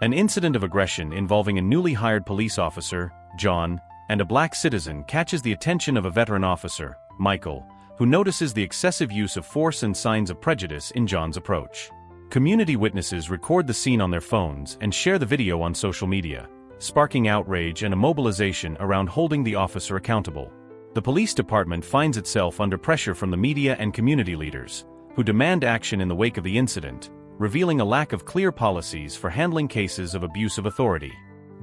An incident of aggression involving a newly hired police officer, John, and a black citizen catches the attention of a veteran officer, Michael, who notices the excessive use of force and signs of prejudice in John's approach. Community witnesses record the scene on their phones and share the video on social media, sparking outrage and a mobilization around holding the officer accountable. The police department finds itself under pressure from the media and community leaders, who demand action in the wake of the incident, revealing a lack of clear policies for handling cases of abuse of authority.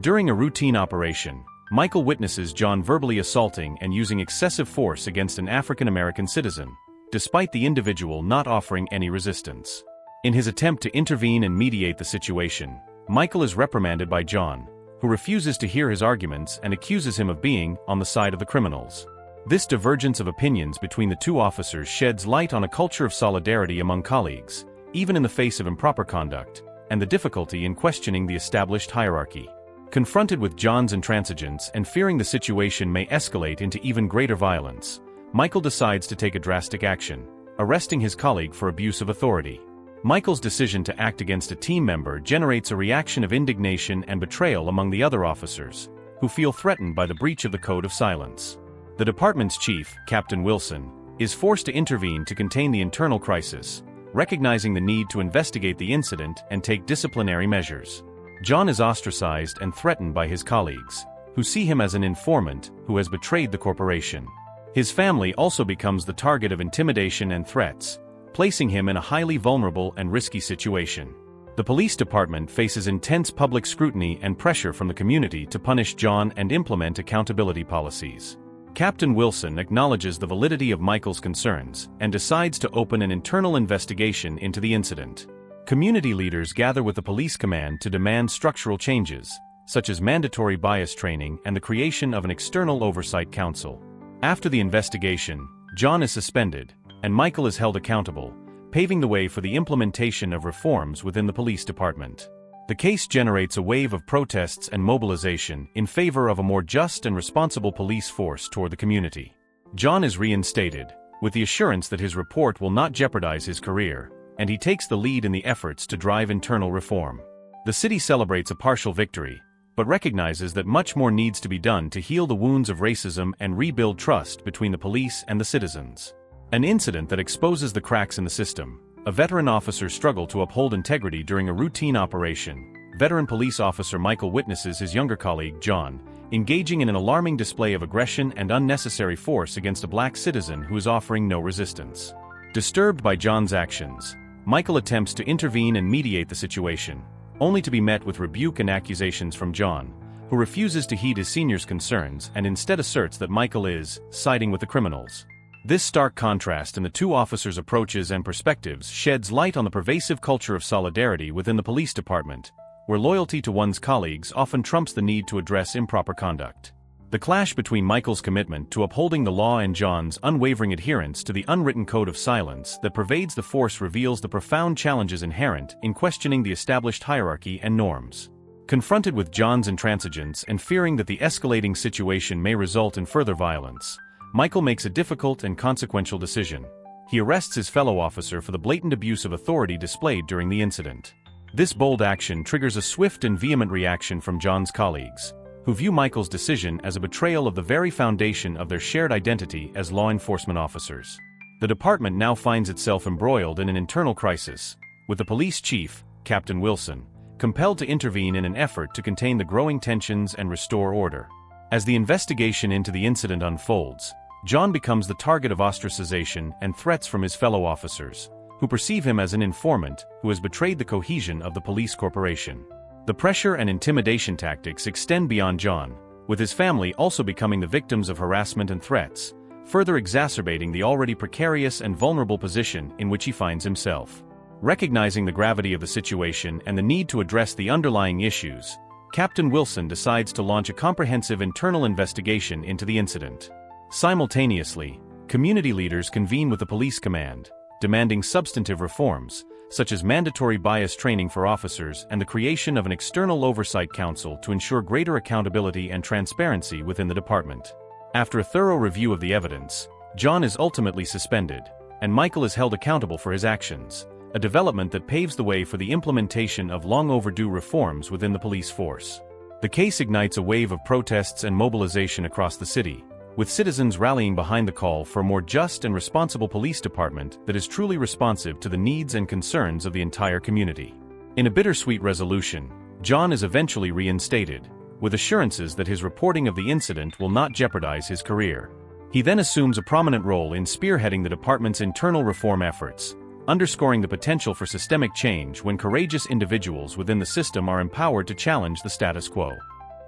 During a routine operation, Michael witnesses John verbally assaulting and using excessive force against an African-American citizen, despite the individual not offering any resistance. In his attempt to intervene and mediate the situation, Michael is reprimanded by John, who refuses to hear his arguments and accuses him of being on the side of the criminals. This divergence of opinions between the two officers sheds light on a culture of solidarity among colleagues, even in the face of improper conduct, and the difficulty in questioning the established hierarchy. Confronted with John's intransigence and fearing the situation may escalate into even greater violence, Michael decides to take a drastic action, arresting his colleague for abuse of authority. Michael's decision to act against a team member generates a reaction of indignation and betrayal among the other officers, who feel threatened by the breach of the code of silence. The department's chief, Captain Wilson, is forced to intervene to contain the internal crisis, recognizing the need to investigate the incident and take disciplinary measures. John is ostracized and threatened by his colleagues, who see him as an informant who has betrayed the corporation. His family also becomes the target of intimidation and threats, placing him in a highly vulnerable and risky situation. The police department faces intense public scrutiny and pressure from the community to punish John and implement accountability policies. Captain Wilson acknowledges the validity of Michael's concerns and decides to open an internal investigation into the incident. Community leaders gather with the police command to demand structural changes, such as mandatory bias training and the creation of an external oversight council. After the investigation, John is suspended, and Michael is held accountable, paving the way for the implementation of reforms within the police department. The case generates a wave of protests and mobilization in favor of a more just and responsible police force toward the community. John is reinstated, with the assurance that his report will not jeopardize his career, and he takes the lead in the efforts to drive internal reform. The city celebrates a partial victory, but recognizes that much more needs to be done to heal the wounds of racism and rebuild trust between the police and the citizens. An incident that exposes the cracks in the system. A veteran officer's struggle to uphold integrity during a routine operation. Veteran police officer Michael witnesses his younger colleague, John, engaging in an alarming display of aggression and unnecessary force against a black citizen who is offering no resistance. Disturbed by John's actions, Michael attempts to intervene and mediate the situation, only to be met with rebuke and accusations from John, who refuses to heed his senior's concerns and instead asserts that Michael is siding with the criminals. This stark contrast in the two officers' approaches and perspectives sheds light on the pervasive culture of solidarity within the police department, where loyalty to one's colleagues often trumps the need to address improper conduct. The clash between Michael's commitment to upholding the law and John's unwavering adherence to the unwritten code of silence that pervades the force reveals the profound challenges inherent in questioning the established hierarchy and norms. Confronted with John's intransigence and fearing that the escalating situation may result in further violence, Michael makes a difficult and consequential decision. He arrests his fellow officer for the blatant abuse of authority displayed during the incident. This bold action triggers a swift and vehement reaction from John's colleagues, who view Michael's decision as a betrayal of the very foundation of their shared identity as law enforcement officers. The department now finds itself embroiled in an internal crisis, with the police chief, Captain Wilson, compelled to intervene in an effort to contain the growing tensions and restore order. As the investigation into the incident unfolds, John becomes the target of ostracization and threats from his fellow officers, who perceive him as an informant who has betrayed the cohesion of the police corporation. The pressure and intimidation tactics extend beyond John, with his family also becoming the victims of harassment and threats, further exacerbating the already precarious and vulnerable position in which he finds himself. Recognizing the gravity of the situation and the need to address the underlying issues, Captain Wilson decides to launch a comprehensive internal investigation into the incident. Simultaneously, community leaders convene with the police command, demanding substantive reforms, such as mandatory bias training for officers and the creation of an external oversight council to ensure greater accountability and transparency within the department. After a thorough review of the evidence, John is ultimately suspended, and Michael is held accountable for his actions, a development that paves the way for the implementation of long-overdue reforms within the police force. The case ignites a wave of protests and mobilization across the city, with citizens rallying behind the call for a more just and responsible police department that is truly responsive to the needs and concerns of the entire community. In a bittersweet resolution, John is eventually reinstated, with assurances that his reporting of the incident will not jeopardize his career. He then assumes a prominent role in spearheading the department's internal reform efforts, underscoring the potential for systemic change when courageous individuals within the system are empowered to challenge the status quo.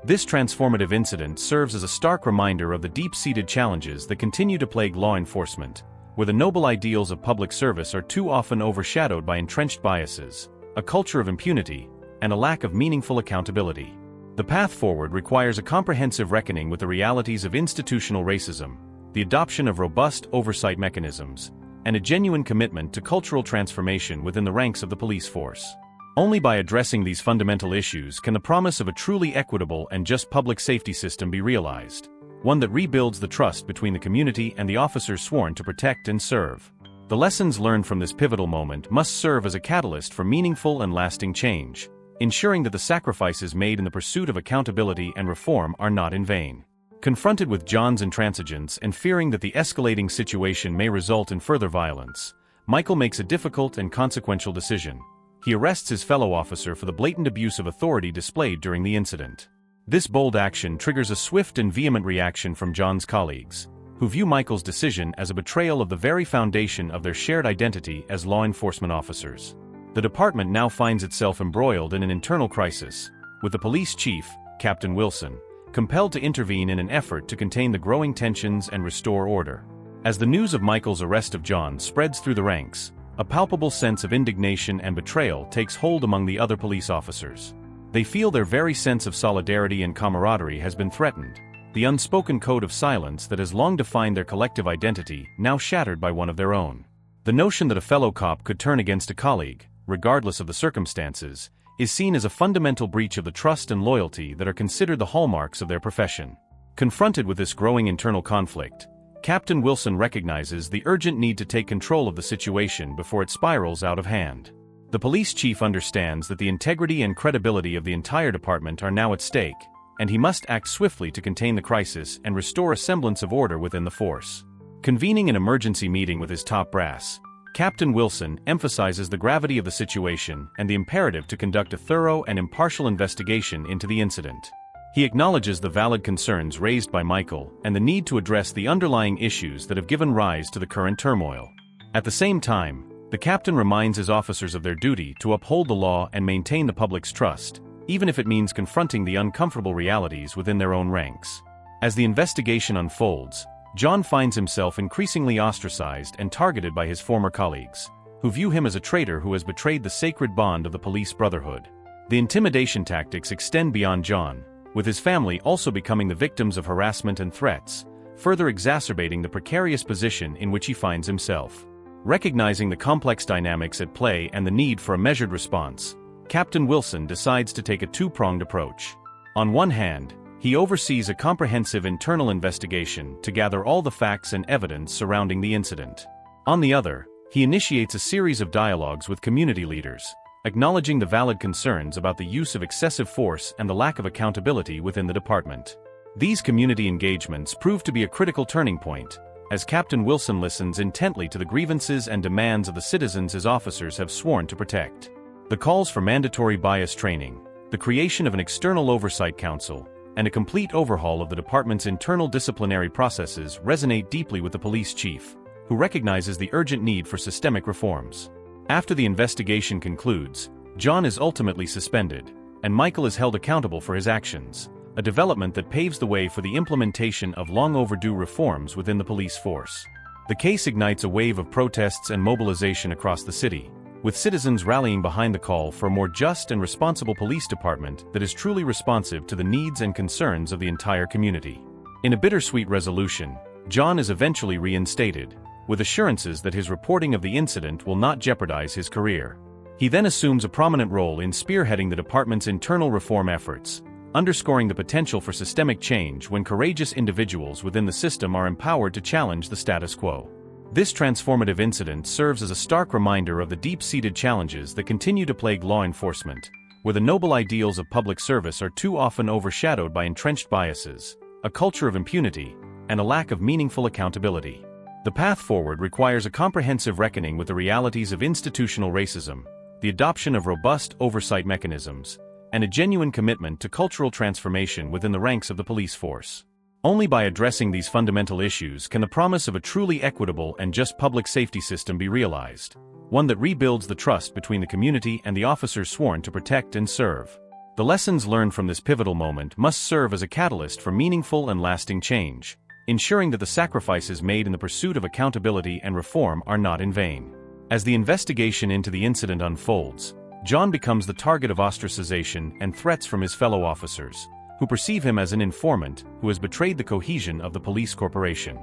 This transformative incident serves as a stark reminder of the deep-seated challenges that continue to plague law enforcement, where the noble ideals of public service are too often overshadowed by entrenched biases, a culture of impunity, and a lack of meaningful accountability. The path forward requires a comprehensive reckoning with the realities of institutional racism, the adoption of robust oversight mechanisms, and a genuine commitment to cultural transformation within the ranks of the police force. Only by addressing these fundamental issues can the promise of a truly equitable and just public safety system be realized, one that rebuilds the trust between the community and the officers sworn to protect and serve. The lessons learned from this pivotal moment must serve as a catalyst for meaningful and lasting change, ensuring that the sacrifices made in the pursuit of accountability and reform are not in vain. Confronted with John's intransigence and fearing that the escalating situation may result in further violence, Michael makes a difficult and consequential decision. He arrests his fellow officer for the blatant abuse of authority displayed during the incident. This bold action triggers a swift and vehement reaction from John's colleagues, who view Michael's decision as a betrayal of the very foundation of their shared identity as law enforcement officers. The department now finds itself embroiled in an internal crisis, with the police chief, Captain Wilson, compelled to intervene in an effort to contain the growing tensions and restore order. As the news of Michael's arrest of John spreads through the ranks, a palpable sense of indignation and betrayal takes hold among the other police officers. They feel their very sense of solidarity and camaraderie has been threatened, the unspoken code of silence that has long defined their collective identity now shattered by one of their own. The notion that a fellow cop could turn against a colleague, regardless of the circumstances, is seen as a fundamental breach of the trust and loyalty that are considered the hallmarks of their profession. Confronted with this growing internal conflict, Captain Wilson recognizes the urgent need to take control of the situation before it spirals out of hand. The police chief understands that the integrity and credibility of the entire department are now at stake, and he must act swiftly to contain the crisis and restore a semblance of order within the force. Convening an emergency meeting with his top brass, Captain Wilson emphasizes the gravity of the situation and the imperative to conduct a thorough and impartial investigation into the incident. He acknowledges the valid concerns raised by Michael and the need to address the underlying issues that have given rise to the current turmoil. At the same time, the captain reminds his officers of their duty to uphold the law and maintain the public's trust, even if it means confronting the uncomfortable realities within their own ranks. As the investigation unfolds, John finds himself increasingly ostracized and targeted by his former colleagues, who view him as a traitor who has betrayed the sacred bond of the police brotherhood. The intimidation tactics extend beyond John, with his family also becoming the victims of harassment and threats, further exacerbating the precarious position in which he finds himself. Recognizing the complex dynamics at play and the need for a measured response, Captain Wilson decides to take a two-pronged approach. On one hand, he oversees a comprehensive internal investigation to gather all the facts and evidence surrounding the incident. On the other, he initiates a series of dialogues with community leaders, acknowledging the valid concerns about the use of excessive force and the lack of accountability within the department. These community engagements prove to be a critical turning point, as Captain Wilson listens intently to the grievances and demands of the citizens his officers have sworn to protect. The calls for mandatory bias training, the creation of an external oversight council, and a complete overhaul of the department's internal disciplinary processes resonate deeply with the police chief, who recognizes the urgent need for systemic reforms. After the investigation concludes, John is ultimately suspended, and Michael is held accountable for his actions, a development that paves the way for the implementation of long-overdue reforms within the police force. The case ignites a wave of protests and mobilization across the city, with citizens rallying behind the call for a more just and responsible police department that is truly responsive to the needs and concerns of the entire community. In a bittersweet resolution, John is eventually reinstated, with assurances that his reporting of the incident will not jeopardize his career. He then assumes a prominent role in spearheading the department's internal reform efforts, underscoring the potential for systemic change when courageous individuals within the system are empowered to challenge the status quo. This transformative incident serves as a stark reminder of the deep-seated challenges that continue to plague law enforcement, where the noble ideals of public service are too often overshadowed by entrenched biases, a culture of impunity, and a lack of meaningful accountability. The path forward requires a comprehensive reckoning with the realities of institutional racism, the adoption of robust oversight mechanisms, and a genuine commitment to cultural transformation within the ranks of the police force. Only by addressing these fundamental issues can the promise of a truly equitable and just public safety system be realized, one that rebuilds the trust between the community and the officers sworn to protect and serve. The lessons learned from this pivotal moment must serve as a catalyst for meaningful and lasting change, ensuring that the sacrifices made in the pursuit of accountability and reform are not in vain. As the investigation into the incident unfolds, John becomes the target of ostracization and threats from his fellow officers, who perceive him as an informant who has betrayed the cohesion of the police corporation.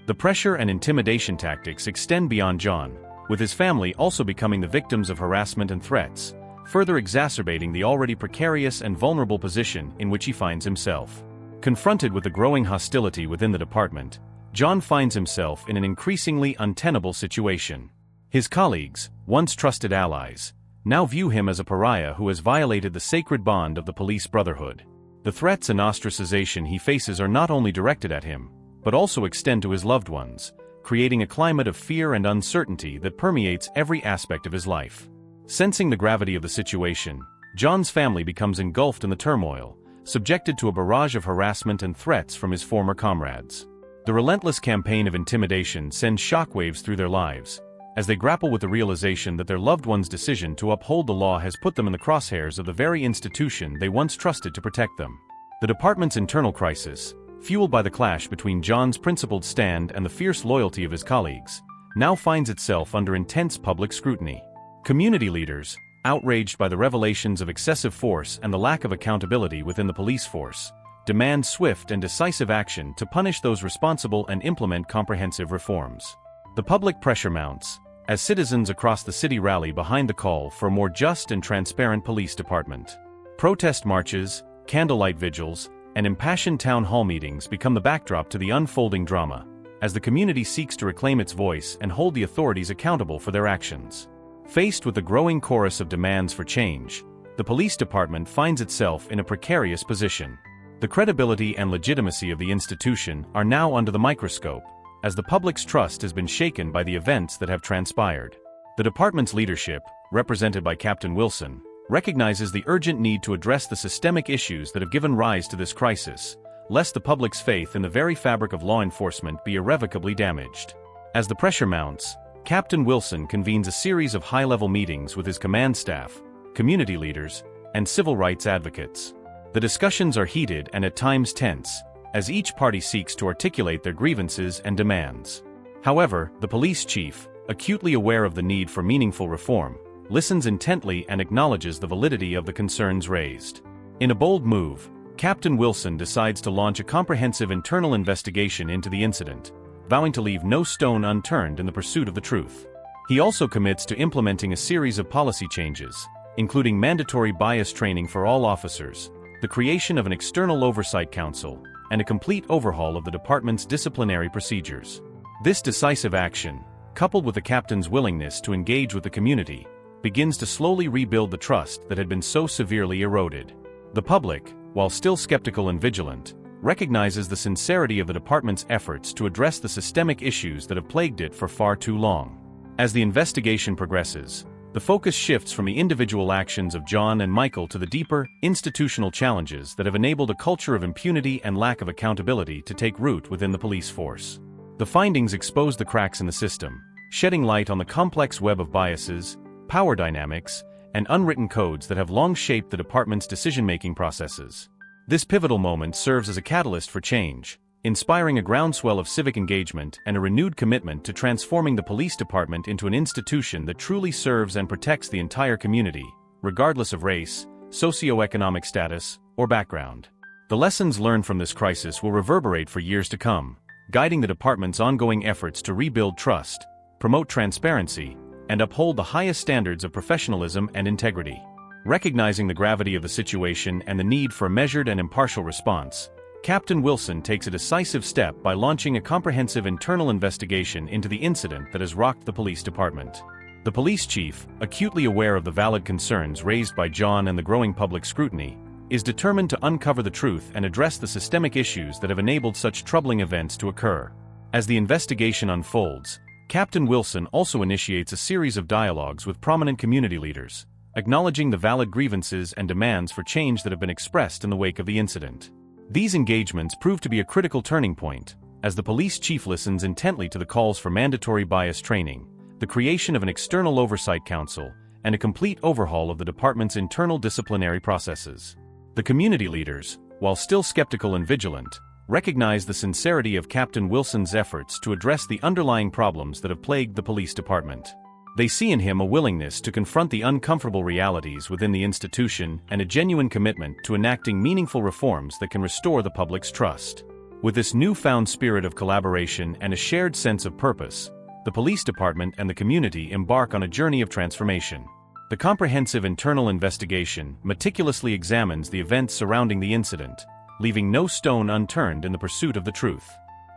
The pressure and intimidation tactics extend beyond John, with his family also becoming the victims of harassment and threats, further exacerbating the already precarious and vulnerable position in which he finds himself. Confronted with the growing hostility within the department, John finds himself in an increasingly untenable situation. His colleagues, once trusted allies, now view him as a pariah who has violated the sacred bond of the police brotherhood. The threats and ostracization he faces are not only directed at him, but also extend to his loved ones, creating a climate of fear and uncertainty that permeates every aspect of his life. Sensing the gravity of the situation, John's family becomes engulfed in the turmoil, subjected to a barrage of harassment and threats from his former comrades. The relentless campaign of intimidation sends shockwaves through their lives, as they grapple with the realization that their loved one's decision to uphold the law has put them in the crosshairs of the very institution they once trusted to protect them. The department's internal crisis, fueled by the clash between John's principled stand and the fierce loyalty of his colleagues, now finds itself under intense public scrutiny. Community leaders, outraged by the revelations of excessive force and the lack of accountability within the police force, demand swift and decisive action to punish those responsible and implement comprehensive reforms. The public pressure mounts, as citizens across the city rally behind the call for a more just and transparent police department. Protest marches, candlelight vigils, and impassioned town hall meetings become the backdrop to the unfolding drama, as the community seeks to reclaim its voice and hold the authorities accountable for their actions. Faced with the growing chorus of demands for change, the police department finds itself in a precarious position. The credibility and legitimacy of the institution are now under the microscope, as the public's trust has been shaken by the events that have transpired. The department's leadership, represented by Captain Wilson, recognizes the urgent need to address the systemic issues that have given rise to this crisis, lest the public's faith in the very fabric of law enforcement be irrevocably damaged. As the pressure mounts, Captain Wilson convenes a series of high-level meetings with his command staff, community leaders, and civil rights advocates. The discussions are heated and at times tense, as each party seeks to articulate their grievances and demands. However, the police chief, acutely aware of the need for meaningful reform, listens intently and acknowledges the validity of the concerns raised. In a bold move, Captain Wilson decides to launch a comprehensive internal investigation into the incident, vowing to leave no stone unturned in the pursuit of the truth. He also commits to implementing a series of policy changes, including mandatory bias training for all officers, the creation of an external oversight council, and a complete overhaul of the department's disciplinary procedures. This decisive action, coupled with the captain's willingness to engage with the community, begins to slowly rebuild the trust that had been so severely eroded. The public, while still skeptical and vigilant, recognizes the sincerity of the department's efforts to address the systemic issues that have plagued it for far too long. As the investigation progresses, the focus shifts from the individual actions of John and Michael to the deeper, institutional challenges that have enabled a culture of impunity and lack of accountability to take root within the police force. The findings expose the cracks in the system, shedding light on the complex web of biases, power dynamics, and unwritten codes that have long shaped the department's decision-making processes. This pivotal moment serves as a catalyst for change, inspiring a groundswell of civic engagement and a renewed commitment to transforming the police department into an institution that truly serves and protects the entire community, regardless of race, socioeconomic status, or background. The lessons learned from this crisis will reverberate for years to come, guiding the department's ongoing efforts to rebuild trust, promote transparency, and uphold the highest standards of professionalism and integrity. Recognizing the gravity of the situation and the need for a measured and impartial response, Captain Wilson takes a decisive step by launching a comprehensive internal investigation into the incident that has rocked the police department. The police chief, acutely aware of the valid concerns raised by John and the growing public scrutiny, is determined to uncover the truth and address the systemic issues that have enabled such troubling events to occur. As the investigation unfolds, Captain Wilson also initiates a series of dialogues with prominent community leaders, acknowledging the valid grievances and demands for change that have been expressed in the wake of the incident. These engagements prove to be a critical turning point, as the police chief listens intently to the calls for mandatory bias training, the creation of an external oversight council, and a complete overhaul of the department's internal disciplinary processes. The community leaders, while still skeptical and vigilant, recognize the sincerity of Captain Wilson's efforts to address the underlying problems that have plagued the police department. They see in him a willingness to confront the uncomfortable realities within the institution and a genuine commitment to enacting meaningful reforms that can restore the public's trust. With this newfound spirit of collaboration and a shared sense of purpose, the police department and the community embark on a journey of transformation. The comprehensive internal investigation meticulously examines the events surrounding the incident, leaving no stone unturned in the pursuit of the truth.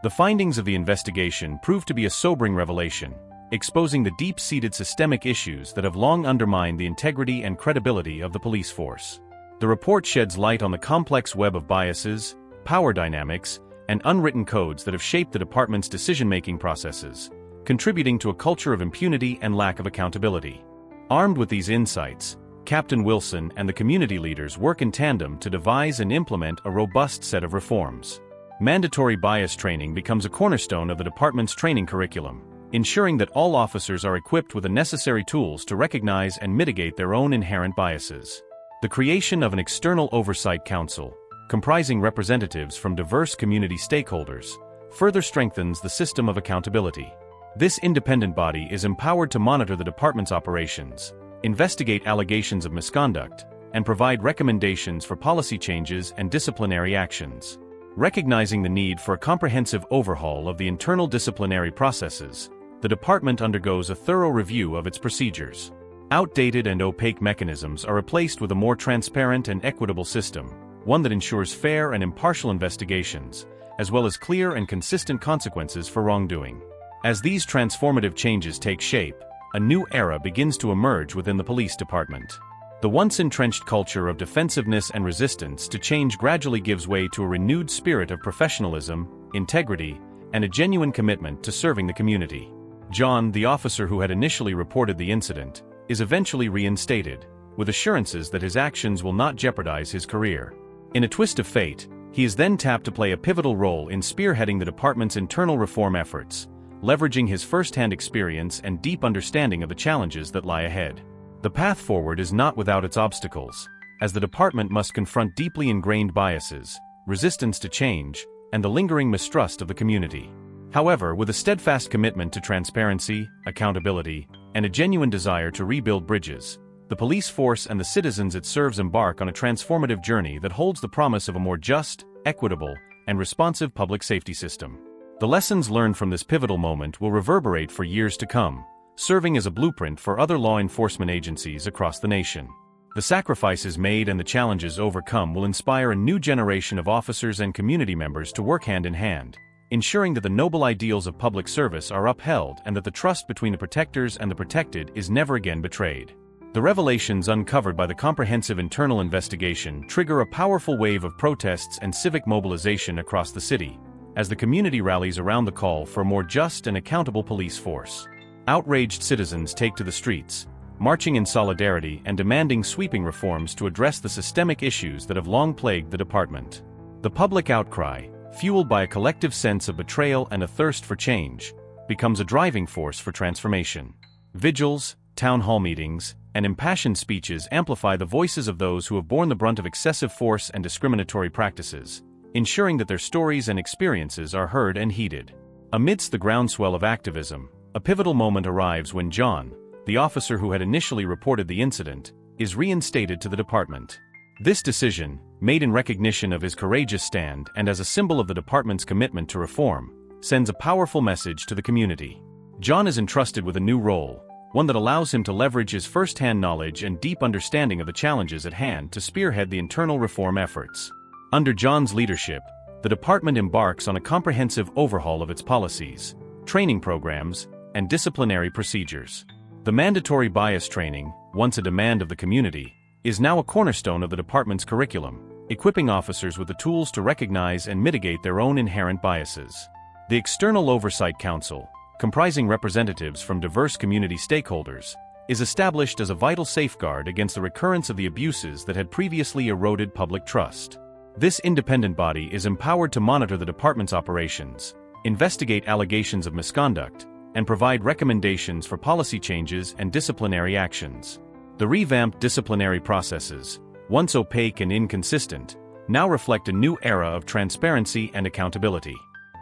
The findings of the investigation prove to be a sobering revelation, exposing the deep-seated systemic issues that have long undermined the integrity and credibility of the police force. The report sheds light on the complex web of biases, power dynamics, and unwritten codes that have shaped the department's decision-making processes, contributing to a culture of impunity and lack of accountability. Armed with these insights, Captain Wilson and the community leaders work in tandem to devise and implement a robust set of reforms. Mandatory bias training becomes a cornerstone of the department's training curriculum, ensuring that all officers are equipped with the necessary tools to recognize and mitigate their own inherent biases. The creation of an external oversight council, comprising representatives from diverse community stakeholders, further strengthens the system of accountability. This independent body is empowered to monitor the department's operations, investigate allegations of misconduct, and provide recommendations for policy changes and disciplinary actions. Recognizing the need for a comprehensive overhaul of the internal disciplinary processes, the department undergoes a thorough review of its procedures. Outdated and opaque mechanisms are replaced with a more transparent and equitable system, one that ensures fair and impartial investigations, as well as clear and consistent consequences for wrongdoing. As these transformative changes take shape, a new era begins to emerge within the police department. The once entrenched culture of defensiveness and resistance to change gradually gives way to a renewed spirit of professionalism, integrity, and a genuine commitment to serving the community. John, the officer who had initially reported the incident, is eventually reinstated, with assurances that his actions will not jeopardize his career. In a twist of fate, he is then tapped to play a pivotal role in spearheading the department's internal reform efforts, leveraging his first-hand experience and deep understanding of the challenges that lie ahead. The path forward is not without its obstacles, as the department must confront deeply ingrained biases, resistance to change, and the lingering mistrust of the community. However, with a steadfast commitment to transparency, accountability, and a genuine desire to rebuild bridges, the police force and the citizens it serves embark on a transformative journey that holds the promise of a more just, equitable, and responsive public safety system. The lessons learned from this pivotal moment will reverberate for years to come, serving as a blueprint for other law enforcement agencies across the nation. The sacrifices made and the challenges overcome will inspire a new generation of officers and community members to work hand in hand, ensuring that the noble ideals of public service are upheld and that the trust between the protectors and the protected is never again betrayed. The revelations uncovered by the comprehensive internal investigation trigger a powerful wave of protests and civic mobilization across the city, as the community rallies around the call for a more just and accountable police force. Outraged citizens take to the streets, marching in solidarity and demanding sweeping reforms to address the systemic issues that have long plagued the department. The public outcry, fueled by a collective sense of betrayal and a thirst for change, becomes a driving force for transformation. Vigils, town hall meetings, and impassioned speeches amplify the voices of those who have borne the brunt of excessive force and discriminatory practices, ensuring that their stories and experiences are heard and heeded. Amidst the groundswell of activism, a pivotal moment arrives when John, the officer who had initially reported the incident, is reinstated to the department. This decision, made in recognition of his courageous stand and as a symbol of the department's commitment to reform, sends a powerful message to the community. John is entrusted with a new role, one that allows him to leverage his first-hand knowledge and deep understanding of the challenges at hand to spearhead the internal reform efforts. Under John's leadership, the department embarks on a comprehensive overhaul of its policies, training programs, and disciplinary procedures. The mandatory bias training, once a demand of the community, is now a cornerstone of the department's curriculum, equipping officers with the tools to recognize and mitigate their own inherent biases. The External Oversight Council, comprising representatives from diverse community stakeholders, is established as a vital safeguard against the recurrence of the abuses that had previously eroded public trust. This independent body is empowered to monitor the department's operations, investigate allegations of misconduct, and provide recommendations for policy changes and disciplinary actions. The revamped disciplinary processes, once opaque and inconsistent, now reflect a new era of transparency and accountability.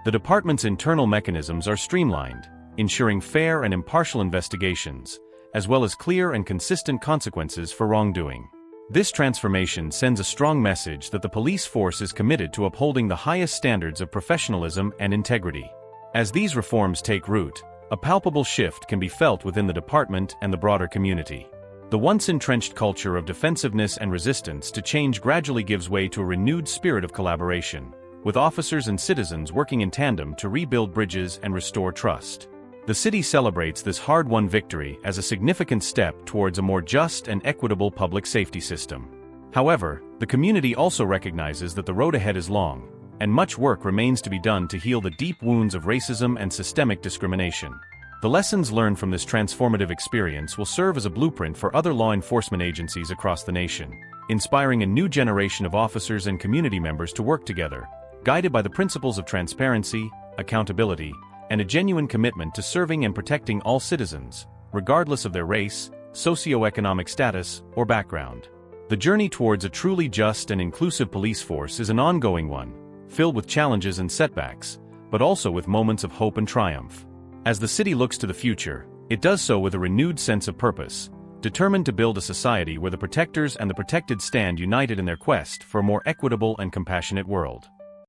The department's internal mechanisms are streamlined, ensuring fair and impartial investigations, as well as clear and consistent consequences for wrongdoing. This transformation sends a strong message that the police force is committed to upholding the highest standards of professionalism and integrity. As these reforms take root, a palpable shift can be felt within the department and the broader community. The once entrenched culture of defensiveness and resistance to change gradually gives way to a renewed spirit of collaboration, with officers and citizens working in tandem to rebuild bridges and restore trust. The city celebrates this hard-won victory as a significant step towards a more just and equitable public safety system. However, the community also recognizes that the road ahead is long, and much work remains to be done to heal the deep wounds of racism and systemic discrimination. The lessons learned from this transformative experience will serve as a blueprint for other law enforcement agencies across the nation, inspiring a new generation of officers and community members to work together, guided by the principles of transparency, accountability, and a genuine commitment to serving and protecting all citizens, regardless of their race, socioeconomic status, or background. The journey towards a truly just and inclusive police force is an ongoing one, filled with challenges and setbacks, but also with moments of hope and triumph. As the city looks to the future, it does so with a renewed sense of purpose, determined to build a society where the protectors and the protected stand united in their quest for a more equitable and compassionate world.